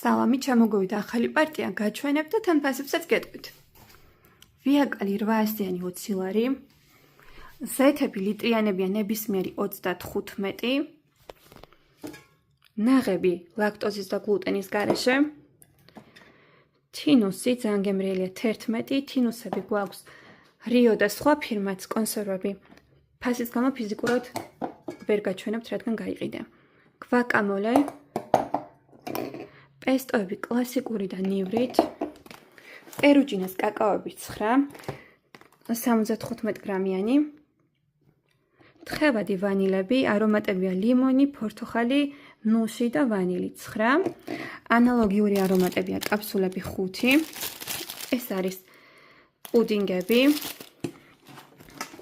სალამი, ჩამოგოვიდა ახალი პარტია, გაჩვენებ და თან ფასებსაც გეტყვით. ვიაკალი 800-იანი 20 ლარი, ზეთები ლიტრიანებია ნებისმიერი 35, ნაღები ლაქტოზის და გლუტენის გარეშე, თინუსი ძალიან გემრიელია 11, თინუსები გვაქვს რიო და სხვა ფირმაც კონსერვები. ფასის გამო ფიზიკურად ვერ გაჩვენებთ, რადგან გაიყიდა. გვაკამოლე, პესტოები კლასიკური და ნივრით, პერუჯინას კაკაოები 9, 75 გრამიანი, თხევადი ვანილები, არომატებია ლიმონი, პორტოხალი, ნუში და ვანილი 9, ანალოგიური არომატებია კაფსულები 5, ეს არის პუდინგები,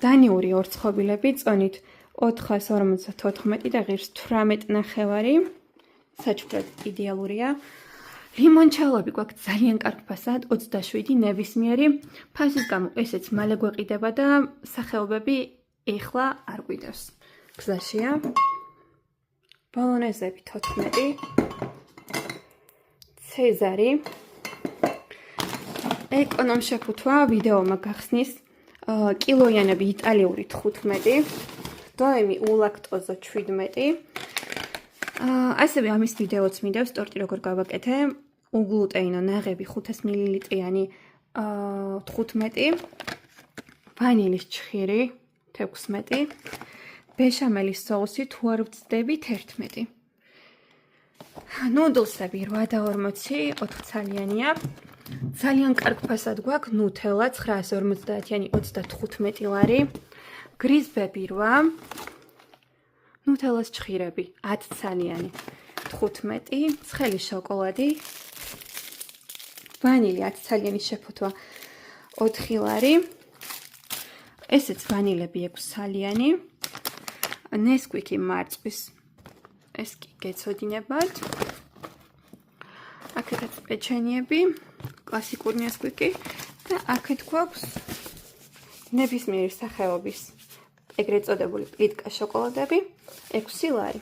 დანიური ორცხობილები, წონით 454 და ღირს 18.5, საჩუქრად იდეალურია. ლიმონჩალოები გვაქვს ძალიან კარგ ფასად, 27 ნებისმიერი, ფასის გამო ესეც მალე გვეყიდება და სახეობები ეხლა არ გვიდევს. გზაშია. ბოლონეზები 14, ცეზარი. ეკონომ შეფუთვა ვიდეომა გახსნის, კილოიანები იტალიური 15, დოემი ულაქტოზო 17. ასევე ამის ვიდეოც მინდევს ტორტი როგორ გავაკეთე, უგლუტეინო ნაღები 500 მლ-იანი 15, ვანილის ჩხირი 16, ბეშამელის соуსი თუ არ ვწდებით 11. ნუდლსები 8 და 40, 4 ცალიანია. ძალიან კარგ ფასად გვაქვს ნუთელა 950-იანი 35 ლარი, გრიზბები 8, ნუთელას ჩხირები 10 ცალიანი 15, ცხელი შოკოლადი, ვანილი 10 ცალიანი შეფუთვა 4 ლარი, ესეც ვანილები 6 ცალიანი, ნესკვიკი მარწყვის, ეს კი გეცოდინებათ, აქეთაც პეჩენიები, კლასიკური ნესკვიკი და აქეთ გვაქვს ნებისმიერი სახეობის ეგრეთ წოდებული პლიტკა შოკოლადები 6 ლარი.